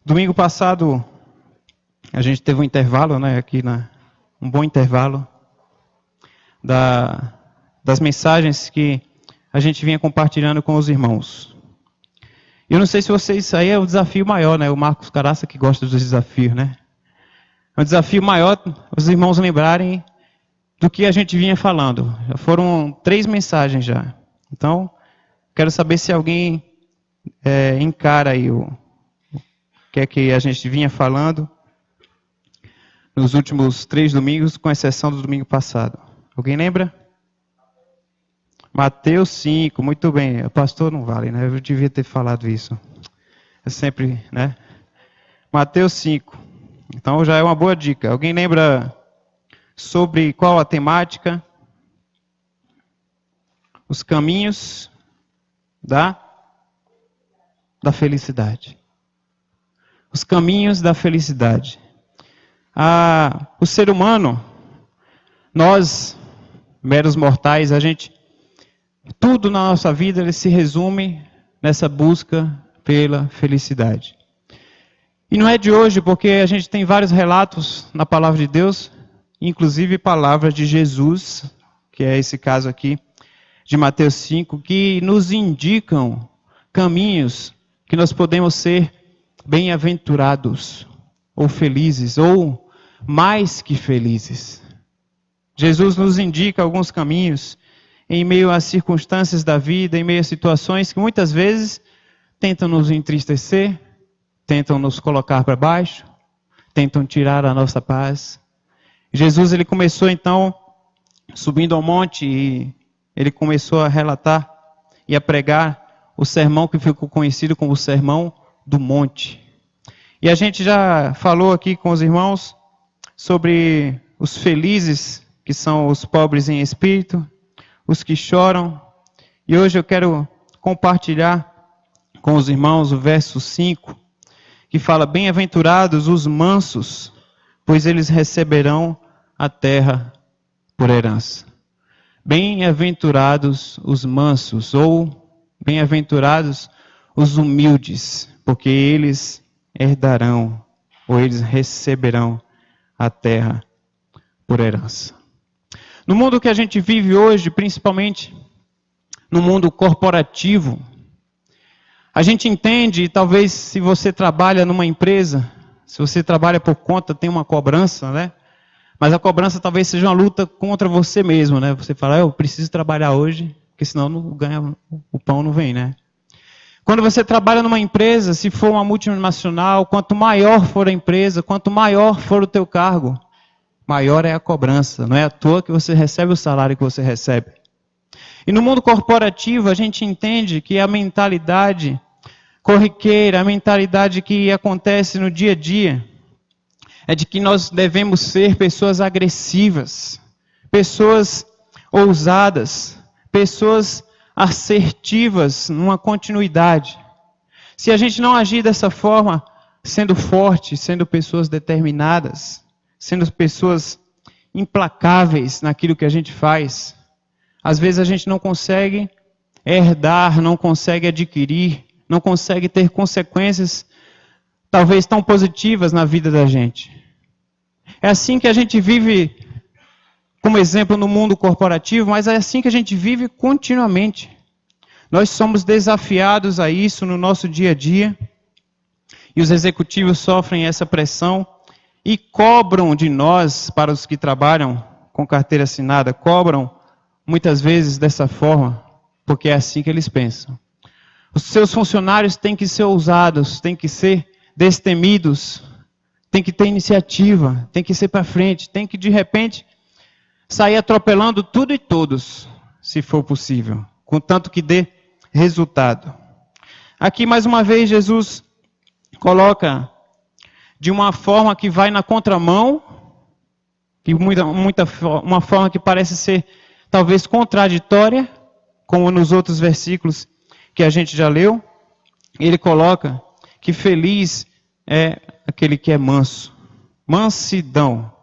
Domingo passado, a gente teve um intervalo, né, um bom intervalo das mensagens que a gente vinha compartilhando com os irmãos. Eu não sei se vocês, isso aí é o desafio maior, né, o Marcos Caraça que gosta dos desafios, né. É um desafio maior os irmãos lembrarem do que a gente vinha falando. Já foram 3 mensagens já. Então, quero saber se alguém encara aí o que é que a gente vinha falando nos últimos 3 domingos, com exceção do domingo passado. Alguém lembra? Mateus 5, muito bem. O pastor não vale, né? Eu devia ter falado isso. É sempre, né? Mateus 5. Então já é uma boa dica. Alguém lembra sobre qual a temática? Os caminhos da felicidade. Os caminhos da felicidade. O ser humano, nós, meros mortais, tudo na nossa vida ele se resume nessa busca pela felicidade. E não é de hoje, porque a gente tem vários relatos na palavra de Deus, inclusive palavras de Jesus, que é esse caso aqui, de Mateus 5, que nos indicam caminhos que nós podemos ser bem-aventurados, ou felizes, ou mais que felizes. Jesus nos indica alguns caminhos em meio às circunstâncias da vida, em meio a situações que muitas vezes tentam nos entristecer, tentam nos colocar para baixo, tentam tirar a nossa paz. Jesus, ele começou então subindo ao monte e ele começou a relatar e a pregar o sermão que ficou conhecido como o Sermão do Monte. E a gente já falou aqui com os irmãos sobre os felizes, que são os pobres em espírito, os que choram. E hoje eu quero compartilhar com os irmãos o verso 5, que fala: bem-aventurados os mansos, pois eles receberão a terra por herança. Bem-aventurados os mansos, ou bem-aventurados os humildes, porque eles herdarão, ou eles receberão a terra por herança. No mundo que a gente vive hoje, principalmente no mundo corporativo, a gente entende, e talvez se você trabalha numa empresa, se você trabalha por conta, tem uma cobrança, né? Mas a cobrança talvez seja uma luta contra você mesmo, né? Você fala, eu preciso trabalhar hoje, porque senão não ganha, o pão não vem, né? Quando você trabalha numa empresa, se for uma multinacional, quanto maior for a empresa, quanto maior for o teu cargo, maior é a cobrança. Não é à toa que você recebe o salário que você recebe. E no mundo corporativo, a gente entende que a mentalidade corriqueira, a mentalidade que acontece no dia a dia, é de que nós devemos ser pessoas agressivas, pessoas ousadas, pessoas assertivas numa continuidade. Se a gente não agir dessa forma, sendo forte, sendo pessoas determinadas, sendo pessoas implacáveis naquilo que a gente faz, às vezes a gente não consegue herdar, não consegue adquirir, não consegue ter consequências talvez tão positivas na vida da gente. É assim que a gente vive, como exemplo, no mundo corporativo, mas é assim que a gente vive continuamente. Nós somos desafiados a isso no nosso dia a dia, e os executivos sofrem essa pressão e cobram de nós, para os que trabalham com carteira assinada, cobram muitas vezes dessa forma, porque é assim que eles pensam. Os seus funcionários têm que ser ousados, têm que ser destemidos, têm que ter iniciativa, têm que ser para frente, têm que de repente sair atropelando tudo e todos, se for possível, contanto que dê resultado. Aqui mais uma vez Jesus coloca de uma forma que vai na contramão, que uma forma que parece ser talvez contraditória, como nos outros versículos que a gente já leu. Ele coloca que feliz é aquele que é manso. Mansidão.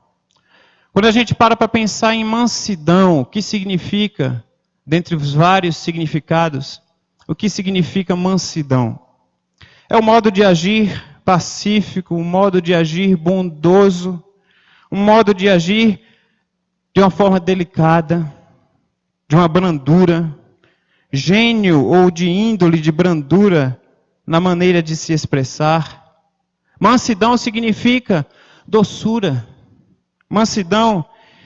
Quando a gente para pensar em mansidão, o que significa, dentre os vários significados, o que significa mansidão? É o modo de agir pacífico, um modo de agir bondoso, um modo de agir de uma forma delicada, de uma brandura, gênio ou de índole de brandura na maneira de se expressar. Mansidão significa doçura. Mansidão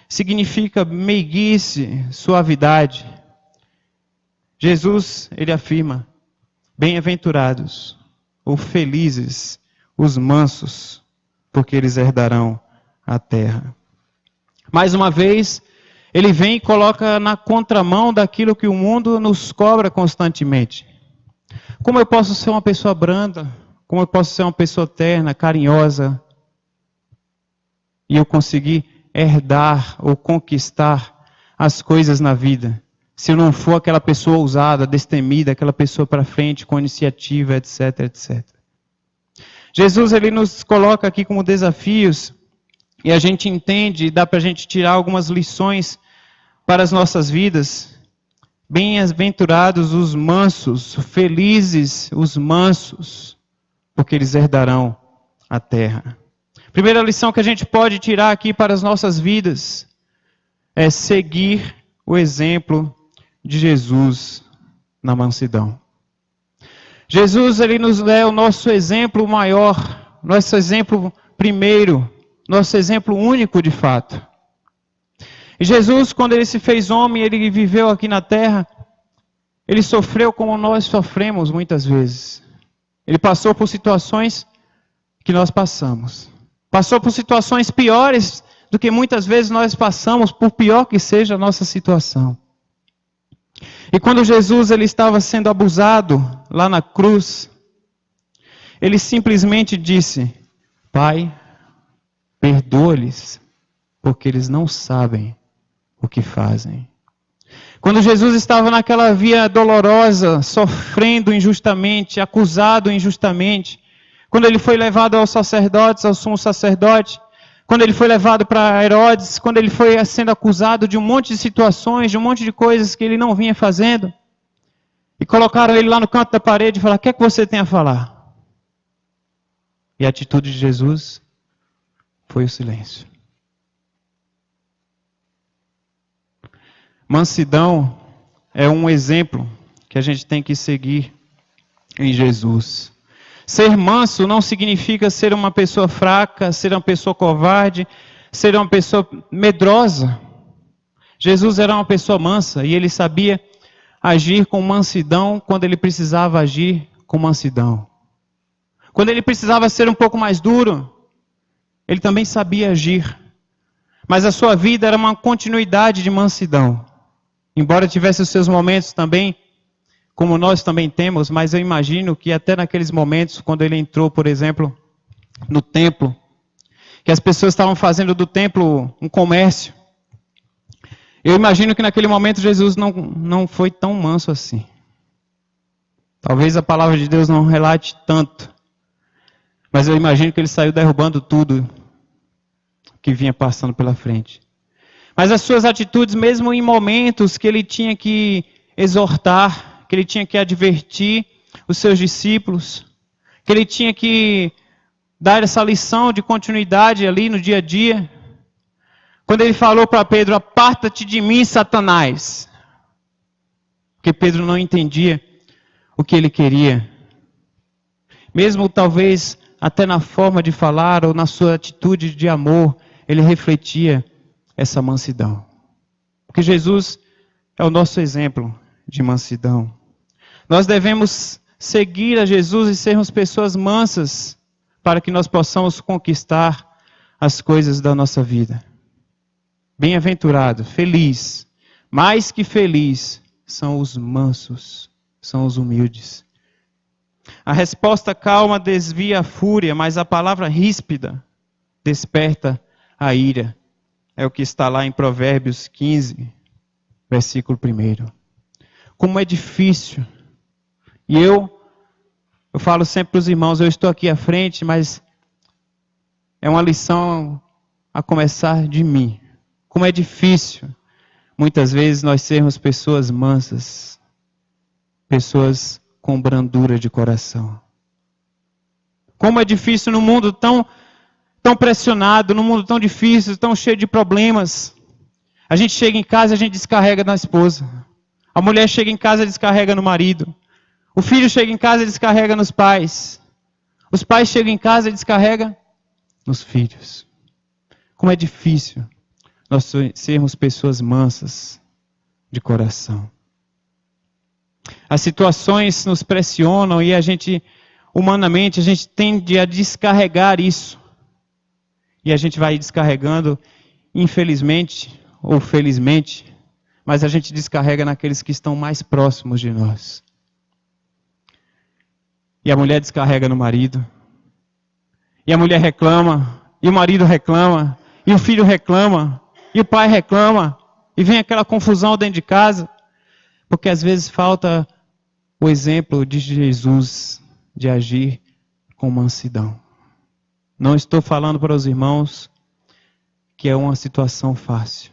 significa meiguice, suavidade. Jesus, ele afirma: bem-aventurados ou felizes os mansos, porque eles herdarão a terra. Mais uma vez, ele vem e coloca na contramão daquilo que o mundo nos cobra constantemente. Como eu posso ser uma pessoa branda? Como eu posso ser uma pessoa terna, carinhosa? E eu conseguir herdar ou conquistar as coisas na vida, se eu não for aquela pessoa ousada, destemida, aquela pessoa para frente, com iniciativa, etc, etc. Jesus, ele nos coloca aqui como desafios, e a gente entende, dá para a gente tirar algumas lições para as nossas vidas. Bem-aventurados os mansos, felizes os mansos, porque eles herdarão a terra. Primeira lição que a gente pode tirar aqui para as nossas vidas é seguir o exemplo de Jesus na mansidão. Jesus, ele nos é o nosso exemplo maior, nosso exemplo primeiro, nosso exemplo único de fato. E Jesus, quando ele se fez homem, ele viveu aqui na terra, ele sofreu como nós sofremos muitas vezes. Ele passou por situações que nós passamos. Passou por situações piores do que muitas vezes nós passamos, por pior que seja a nossa situação. E quando Jesus ele estava sendo abusado lá na cruz, ele simplesmente disse: Pai, perdoa-lhes, porque eles não sabem o que fazem. Quando Jesus estava naquela via dolorosa, sofrendo injustamente, acusado injustamente, quando ele foi levado aos sacerdotes, ao sumo sacerdote, quando ele foi levado para Herodes, quando ele foi sendo acusado de um monte de situações, de um monte de coisas que ele não vinha fazendo, e colocaram ele lá no canto da parede e falaram: o que é que você tem a falar? E a atitude de Jesus foi o silêncio. Mansidão é um exemplo que a gente tem que seguir em Jesus. Ser manso não significa ser uma pessoa fraca, ser uma pessoa covarde, ser uma pessoa medrosa. Jesus era uma pessoa mansa e ele sabia agir com mansidão quando ele precisava agir com mansidão. Quando ele precisava ser um pouco mais duro, ele também sabia agir. Mas a sua vida era uma continuidade de mansidão. Embora tivesse os seus momentos também, como nós também temos, mas eu imagino que até naqueles momentos, quando ele entrou, por exemplo, no templo, que as pessoas estavam fazendo do templo um comércio, eu imagino que naquele momento Jesus não foi tão manso assim. Talvez a palavra de Deus não relate tanto, mas eu imagino que ele saiu derrubando tudo que vinha passando pela frente. Mas as suas atitudes, mesmo em momentos que ele tinha que exortar, que ele tinha que advertir os seus discípulos, que ele tinha que dar essa lição de continuidade ali no dia a dia. Quando ele falou para Pedro: aparta-te de mim, Satanás. Porque Pedro não entendia o que ele queria. Mesmo talvez até na forma de falar ou na sua atitude de amor, ele refletia essa mansidão. Porque Jesus é o nosso exemplo de mansidão. Nós devemos seguir a Jesus e sermos pessoas mansas para que nós possamos conquistar as coisas da nossa vida. Bem-aventurado, feliz, mais que feliz, são os mansos, são os humildes. A resposta calma desvia a fúria, mas a palavra ríspida desperta a ira. É o que está lá em Provérbios 15, versículo 1. Como é difícil. E eu falo sempre para os irmãos, eu estou aqui à frente, mas é uma lição a começar de mim. Como é difícil, muitas vezes, nós sermos pessoas mansas, pessoas com brandura de coração. Como é difícil no mundo tão pressionado, num mundo tão difícil, tão cheio de problemas. A gente chega em casa e a gente descarrega na esposa. A mulher chega em casa e descarrega no marido. O filho chega em casa e descarrega nos pais. Os pais chegam em casa e descarregam nos filhos. Como é difícil nós sermos pessoas mansas de coração. As situações nos pressionam e a gente, humanamente, a gente tende a descarregar isso. E a gente vai descarregando, infelizmente ou felizmente, mas a gente descarrega naqueles que estão mais próximos de nós. E a mulher descarrega no marido. E a mulher reclama, e o marido reclama, e o filho reclama, e o pai reclama, e vem aquela confusão dentro de casa, porque às vezes falta o exemplo de Jesus de agir com mansidão. Não estou falando para os irmãos que é uma situação fácil.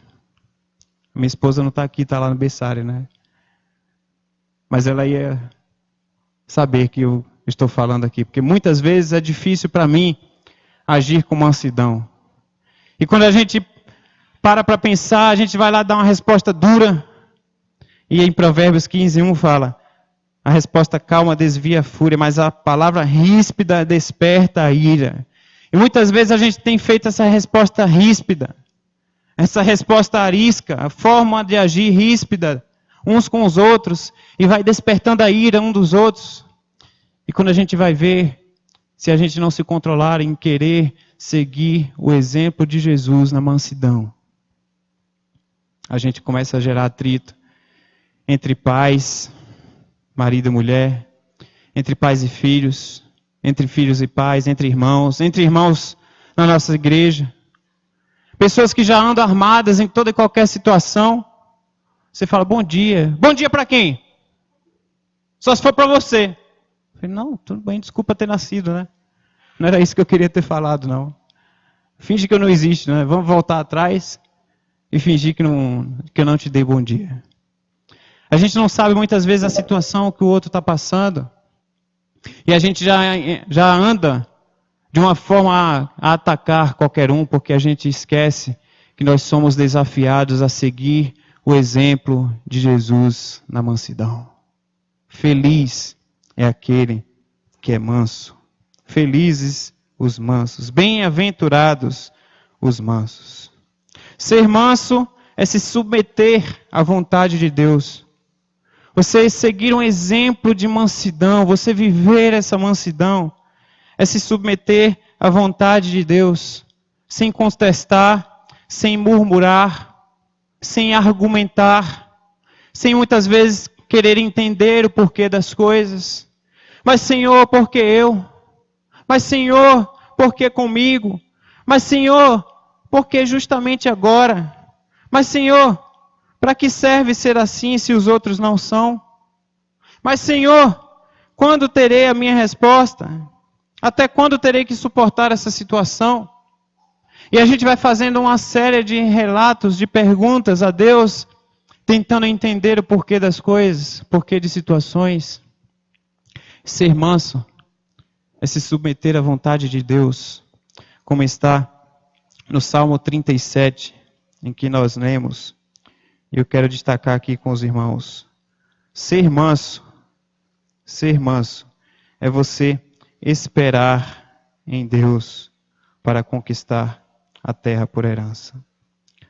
Minha esposa não está aqui, está lá no berçário, né? Mas ela ia saber que eu estou falando aqui, porque muitas vezes é difícil para mim agir com mansidão. E quando a gente para pensar, a gente vai lá dar uma resposta dura. E em Provérbios 15:1 fala: a resposta calma desvia a fúria, mas a palavra ríspida desperta a ira. E muitas vezes a gente tem feito essa resposta ríspida, essa resposta arisca, a forma de agir ríspida uns com os outros, e vai despertando a ira um dos outros. E quando a gente vai ver, se a gente não se controlar em querer seguir o exemplo de Jesus na mansidão, a gente começa a gerar atrito entre pais, marido e mulher, entre pais e filhos, entre filhos e pais, entre irmãos na nossa igreja. Pessoas que já andam armadas em toda e qualquer situação. Você fala, bom dia. Bom dia para quem? Só se for para você. Eu falei, não, tudo bem, desculpa ter nascido, né? Não era isso que eu queria ter falado, não. Finge que eu não existo, né? Vamos voltar atrás e fingir que eu não te dei bom dia. A gente não sabe muitas vezes a situação que o outro está passando. E a gente já anda de uma forma a atacar qualquer um, porque a gente esquece que nós somos desafiados a seguir o exemplo de Jesus na mansidão. Feliz é aquele que é manso. Felizes os mansos. Bem-aventurados os mansos. Ser manso é se submeter à vontade de Deus. Você seguir um exemplo de mansidão, você viver essa mansidão, é se submeter à vontade de Deus, sem contestar, sem murmurar, sem argumentar, sem muitas vezes querer entender o porquê das coisas. Mas Senhor, por que eu? Mas Senhor, por que comigo? Mas Senhor, por que justamente agora? Mas Senhor, para que serve ser assim se os outros não são? Mas Senhor, quando terei a minha resposta? Até quando terei que suportar essa situação? E a gente vai fazendo uma série de relatos, de perguntas a Deus, tentando entender o porquê das coisas, porquê de situações. Ser manso é se submeter à vontade de Deus, como está no Salmo 37, em que nós lemos. E eu quero destacar aqui com os irmãos. Ser manso é você esperar em Deus para conquistar a terra por herança.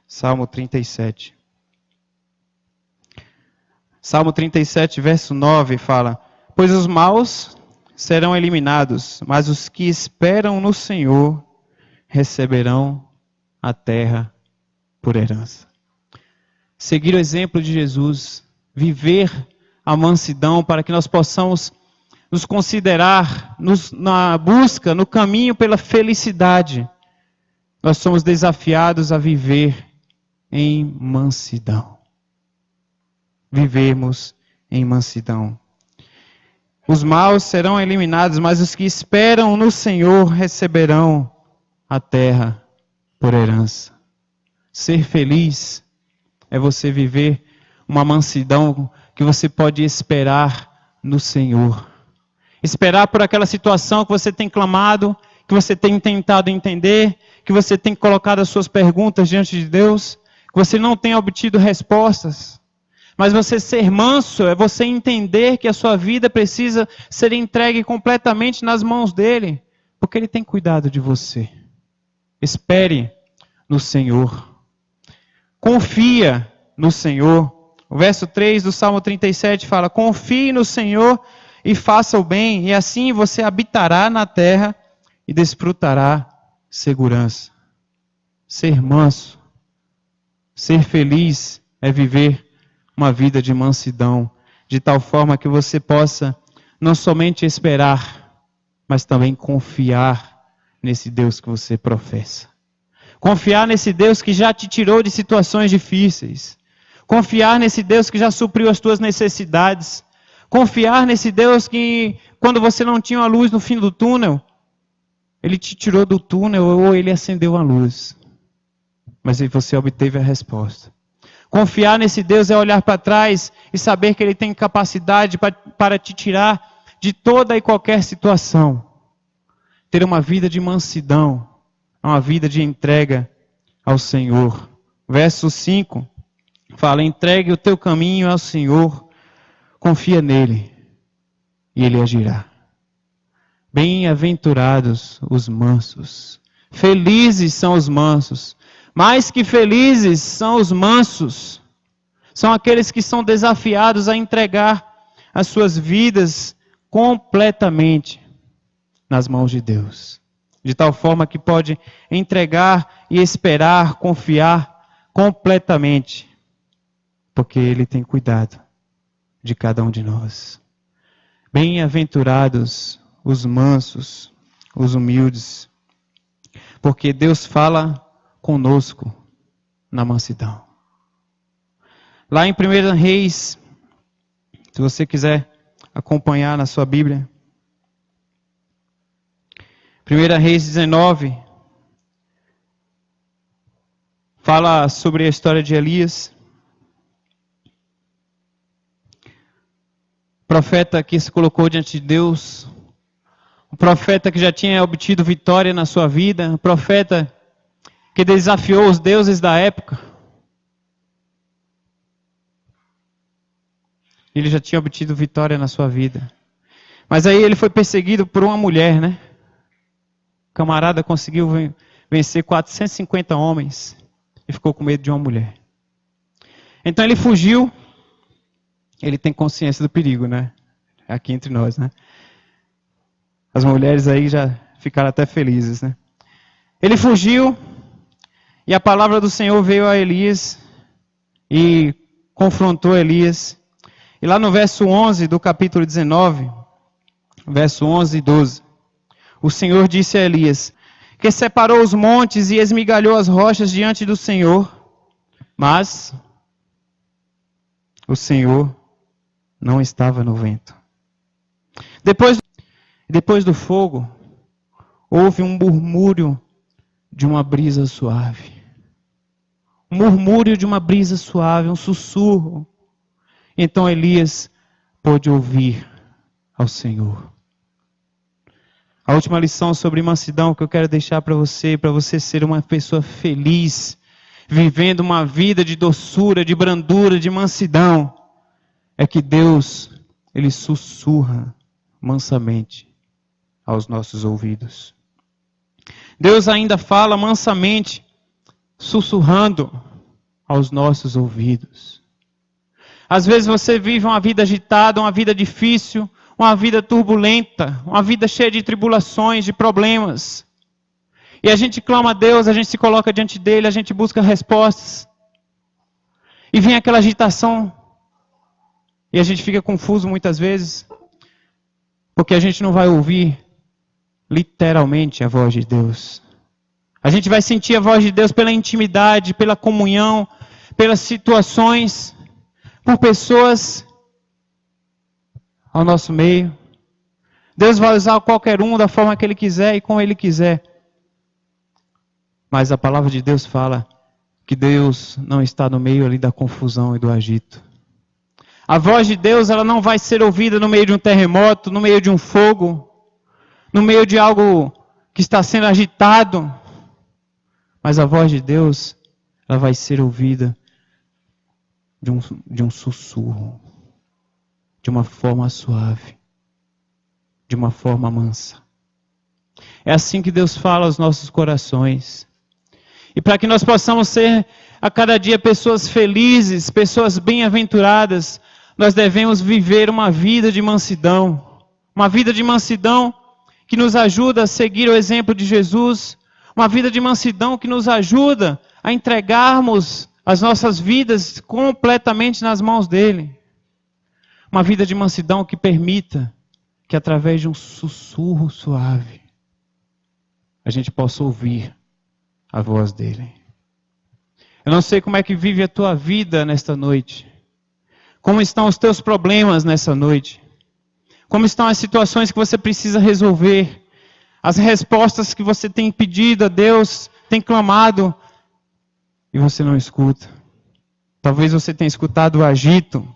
Salmo 37. Salmo 37, verso 9 fala: pois os maus serão eliminados, mas os que esperam no Senhor receberão a terra por herança. Seguir o exemplo de Jesus, viver a mansidão para que nós possamos nos considerar na busca, no caminho pela felicidade. Nós somos desafiados a viver em mansidão. Vivemos em mansidão. Os maus serão eliminados, mas os que esperam no Senhor receberão a terra por herança. Ser feliz é você viver uma mansidão que você pode esperar no Senhor. Esperar por aquela situação que você tem clamado, que você tem tentado entender, que você tem colocado as suas perguntas diante de Deus, que você não tem obtido respostas. Mas você ser manso é você entender que a sua vida precisa ser entregue completamente nas mãos dele, porque ele tem cuidado de você. Espere no Senhor. Confia no Senhor. O verso 3 do Salmo 37 fala: confie no Senhor e faça o bem, e assim você habitará na terra e desfrutará segurança. Ser manso, ser feliz é viver uma vida de mansidão, de tal forma que você possa não somente esperar, mas também confiar nesse Deus que você professa. Confiar nesse Deus que já te tirou de situações difíceis. Confiar nesse Deus que já supriu as tuas necessidades. Confiar nesse Deus que, quando você não tinha uma luz no fim do túnel, Ele te tirou do túnel ou Ele acendeu a luz. Mas você obteve a resposta. Confiar nesse Deus é olhar para trás e saber que Ele tem capacidade para te tirar de toda e qualquer situação. Ter uma vida de mansidão, uma vida de entrega ao Senhor. Verso 5 fala: entregue o teu caminho ao Senhor, confia nele e Ele agirá. Bem-aventurados os mansos, felizes são os mansos. Mais que felizes são os mansos. São aqueles que são desafiados a entregar as suas vidas completamente nas mãos de Deus. De tal forma que pode entregar e esperar, confiar completamente. Porque Ele tem cuidado de cada um de nós. Bem-aventurados os mansos, os humildes. Porque Deus fala conosco na mansidão. Lá em 1 Reis, se você quiser acompanhar na sua Bíblia, 1 Reis 19, fala sobre a história de Elias. Profeta que se colocou diante de Deus, um profeta que já tinha obtido vitória na sua vida, um profeta que desafiou os deuses da época. Ele já tinha obtido vitória na sua vida. Mas aí ele foi perseguido por uma mulher, né? O camarada conseguiu vencer 450 homens e ficou com medo de uma mulher. Então ele fugiu. Ele tem consciência do perigo, né? Aqui entre nós, né? As mulheres aí já ficaram até felizes, né? Ele fugiu. E a palavra do Senhor veio a Elias e confrontou Elias. E lá no verso 11 do capítulo 19, verso 11 e 12, o Senhor disse a Elias, que separou os montes e esmigalhou as rochas diante do Senhor, mas o Senhor não estava no vento. Depois do fogo, houve um murmúrio de uma brisa suave. Um murmúrio de uma brisa suave, um sussurro. Então Elias pôde ouvir ao Senhor. A última lição sobre mansidão que eu quero deixar para você ser uma pessoa feliz, vivendo uma vida de doçura, de brandura, de mansidão, é que Deus, Ele sussurra mansamente aos nossos ouvidos. Deus ainda fala mansamente, sussurrando aos nossos ouvidos. Às vezes você vive uma vida agitada, uma vida difícil, uma vida turbulenta, uma vida cheia de tribulações, de problemas. E a gente clama a Deus, a gente se coloca diante dEle, a gente busca respostas. E vem aquela agitação. E a gente fica confuso muitas vezes. Porque a gente não vai ouvir literalmente a voz de Deus. A gente vai sentir a voz de Deus pela intimidade, pela comunhão, pelas situações, por pessoas ao nosso meio. Deus vai usar qualquer um da forma que Ele quiser e como Ele quiser. Mas a palavra de Deus fala que Deus não está no meio ali da confusão e do agito. A voz de Deus, ela não vai ser ouvida no meio de um terremoto, no meio de um fogo, no meio de algo que está sendo agitado. Mas a voz de Deus, ela vai ser ouvida de um sussurro, de uma forma suave, de uma forma mansa. É assim que Deus fala aos nossos corações. E para que nós possamos ser a cada dia pessoas felizes, pessoas bem-aventuradas, nós devemos viver uma vida de mansidão. Uma vida de mansidão que nos ajuda a seguir o exemplo de Jesus. Uma vida de mansidão que nos ajuda a entregarmos as nossas vidas completamente nas mãos dele. Uma vida de mansidão que permita que através de um sussurro suave, a gente possa ouvir a voz dele. Eu não sei como é que vive a tua vida nesta noite. Como estão os teus problemas nessa noite. Como estão as situações que você precisa resolver. As respostas que você tem pedido a Deus, tem clamado, e você não escuta. Talvez você tenha escutado o agito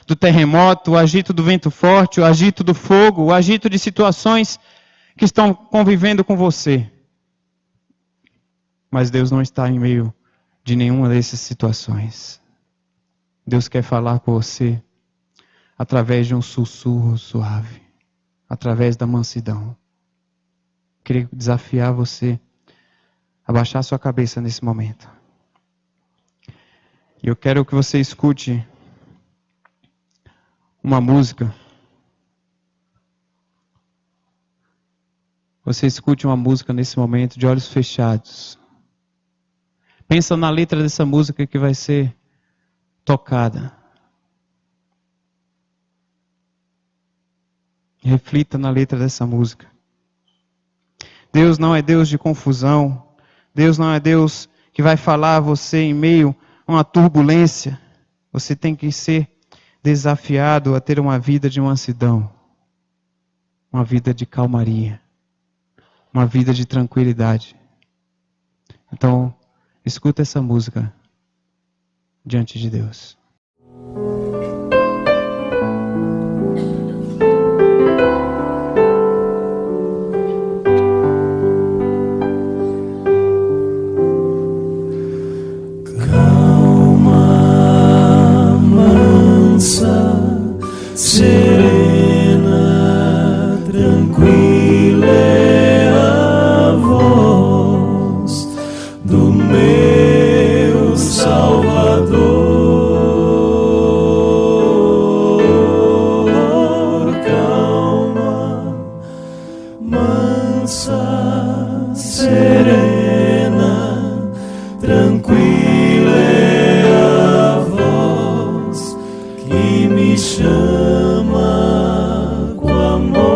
do terremoto, o agito do vento forte, o agito do fogo, o agito de situações que estão convivendo com você. Mas Deus não está em meio de nenhuma dessas situações. Deus quer falar com você através de um sussurro suave, através da mansidão. Queria desafiar você a baixar sua cabeça nesse momento. E eu quero que você escute uma música. Você escute uma música nesse momento de olhos fechados. Pensa na letra dessa música que vai ser tocada. Reflita na letra dessa música. Deus não é Deus de confusão. Deus não é Deus que vai falar a você em meio a uma turbulência. Você tem que ser desafiado a ter uma vida de mansidão. Uma vida de calmaria. Uma vida de tranquilidade. Então, escuta essa música diante de Deus. Calma, mansa, serena, tranquila é a voz do meu Salvador. Calma, mansa, serena, tranquila é a voz que me chama com amor.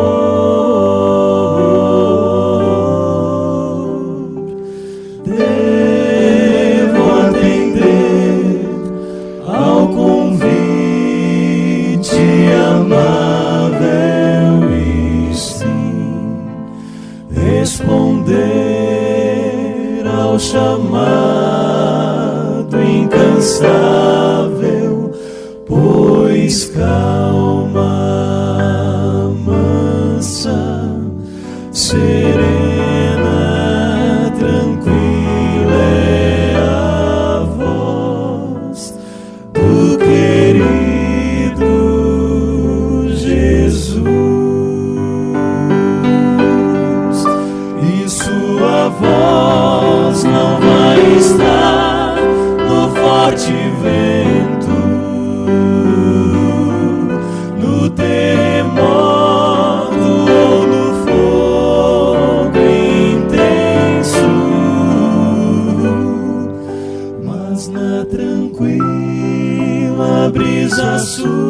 Devo atender ao convite amável e sim responder ao chamado incansável, pois calma, mansa, serena, tranquila é a voz do querido Jesus. E sua voz não vai estar no forte vento, no terremoto ou no fogo intenso, mas na tranquila brisa sussurrar.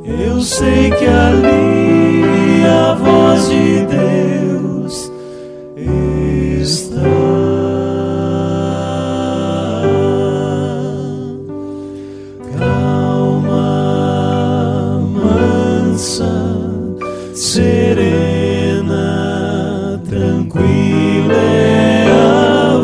Eu sei que ali a voz de Deus está. Calma, mansa, serena, tranquila é a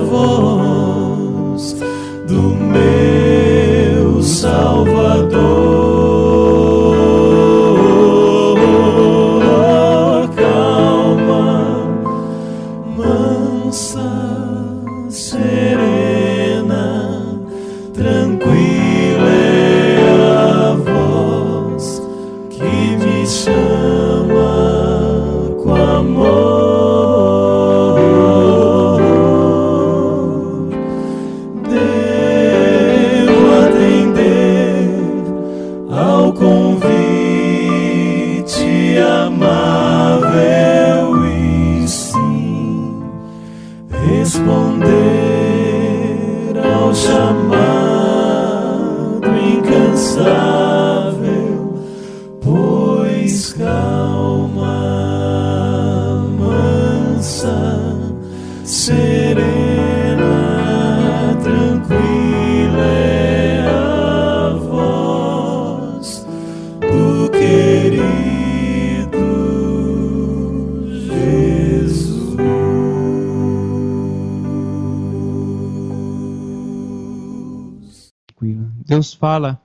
Deus fala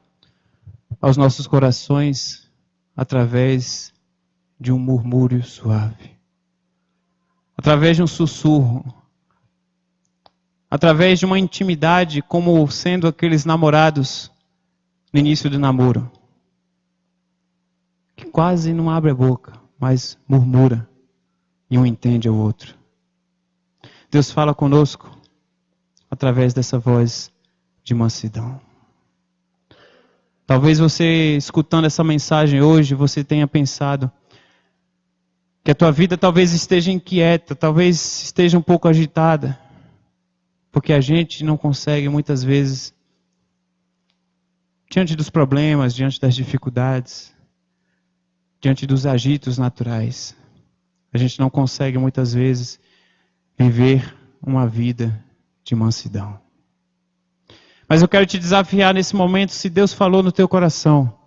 aos nossos corações através de um murmúrio suave, através de um sussurro, através de uma intimidade, como sendo aqueles namorados no início do namoro, que quase não abre a boca, mas murmura e um entende o outro. Deus fala conosco através dessa voz de mansidão. Talvez você, escutando essa mensagem hoje, você tenha pensado que a tua vida talvez esteja inquieta, talvez esteja um pouco agitada, porque a gente não consegue muitas vezes, diante dos problemas, diante das dificuldades, diante dos agitos naturais, a gente não consegue muitas vezes viver uma vida de mansidão. Mas eu quero te desafiar nesse momento, se Deus falou no teu coração,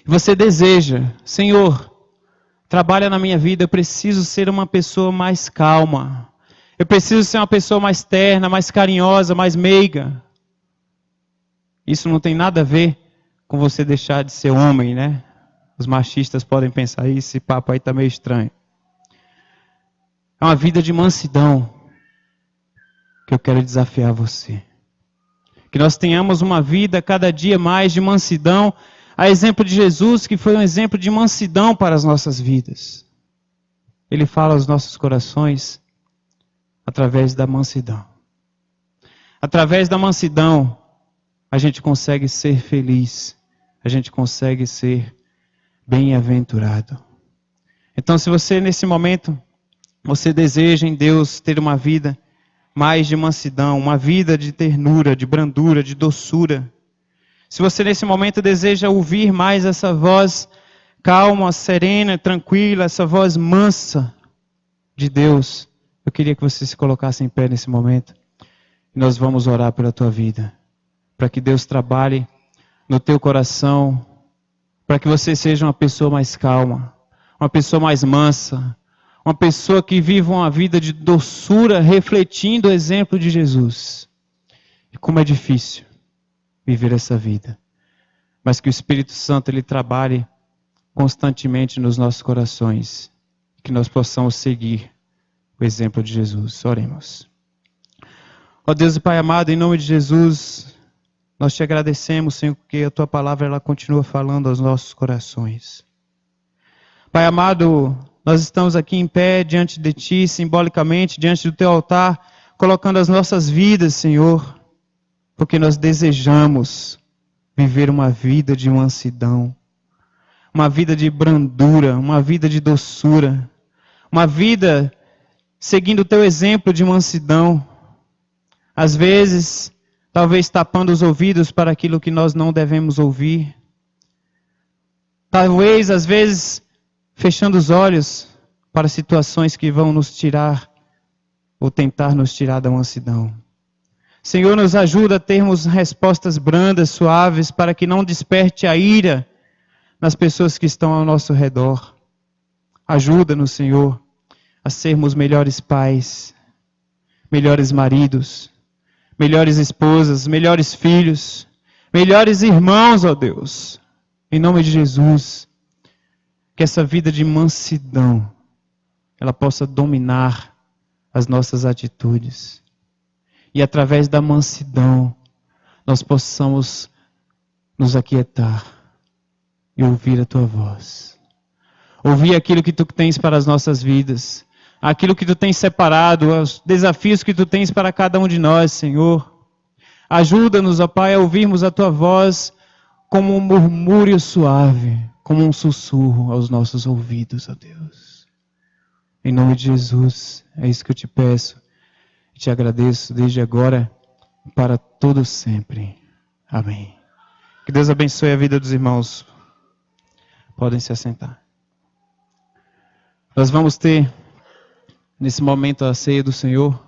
e você deseja, Senhor, trabalha na minha vida, eu preciso ser uma pessoa mais calma, eu preciso ser uma pessoa mais terna, mais carinhosa, mais meiga. Isso não tem nada a ver com você deixar de ser homem, né? Os machistas podem pensar isso, esse papo aí está meio estranho. É uma vida de mansidão que eu quero desafiar você. Que nós tenhamos uma vida cada dia mais de mansidão, a exemplo de Jesus, que foi um exemplo de mansidão para as nossas vidas. Ele fala aos nossos corações através da mansidão. Através da mansidão, a gente consegue ser feliz, a gente consegue ser bem-aventurado. Então, se você nesse momento, você deseja em Deus ter uma vida mais de mansidão, uma vida de ternura, de brandura, de doçura. Se você nesse momento deseja ouvir mais essa voz calma, serena, tranquila, essa voz mansa de Deus, eu queria que você se colocasse em pé nesse momento. E nós vamos orar pela tua vida, para que Deus trabalhe no teu coração, para que você seja uma pessoa mais calma, uma pessoa mais mansa, uma pessoa que viva uma vida de doçura, refletindo o exemplo de Jesus. E como é difícil viver essa vida. Mas que o Espírito Santo ele trabalhe constantemente nos nossos corações. Que nós possamos seguir o exemplo de Jesus. Oremos. Ó Deus e Pai amado, em nome de Jesus, nós te agradecemos, Senhor, porque a tua palavra ela continua falando aos nossos corações. Pai amado, nós estamos aqui em pé diante de Ti, simbolicamente, diante do Teu altar, colocando as nossas vidas, Senhor, porque nós desejamos viver uma vida de mansidão, uma vida de brandura, uma vida de doçura, uma vida seguindo o Teu exemplo de mansidão. Às vezes, talvez tapando os ouvidos para aquilo que nós não devemos ouvir. Talvez, às vezes, fechando os olhos para situações que vão nos tirar ou tentar nos tirar da mansidão. Senhor, nos ajuda a termos respostas brandas, suaves, para que não desperte a ira nas pessoas que estão ao nosso redor. Ajuda-nos, Senhor, a sermos melhores pais, melhores maridos, melhores esposas, melhores filhos, melhores irmãos, ó Deus. Em nome de Jesus. Que essa vida de mansidão, ela possa dominar as nossas atitudes. E através da mansidão, nós possamos nos aquietar e ouvir a Tua voz. Ouvir aquilo que Tu tens para as nossas vidas. Aquilo que Tu tens separado, os desafios que Tu tens para cada um de nós, Senhor. Ajuda-nos, ó Pai, a ouvirmos a Tua voz como um murmúrio suave, como um sussurro aos nossos ouvidos, ó Deus. Em nome de Jesus, é isso que eu te peço. E te agradeço desde agora e para todo sempre. Amém. Que Deus abençoe a vida dos irmãos. Podem se assentar. Nós vamos ter, nesse momento, a ceia do Senhor.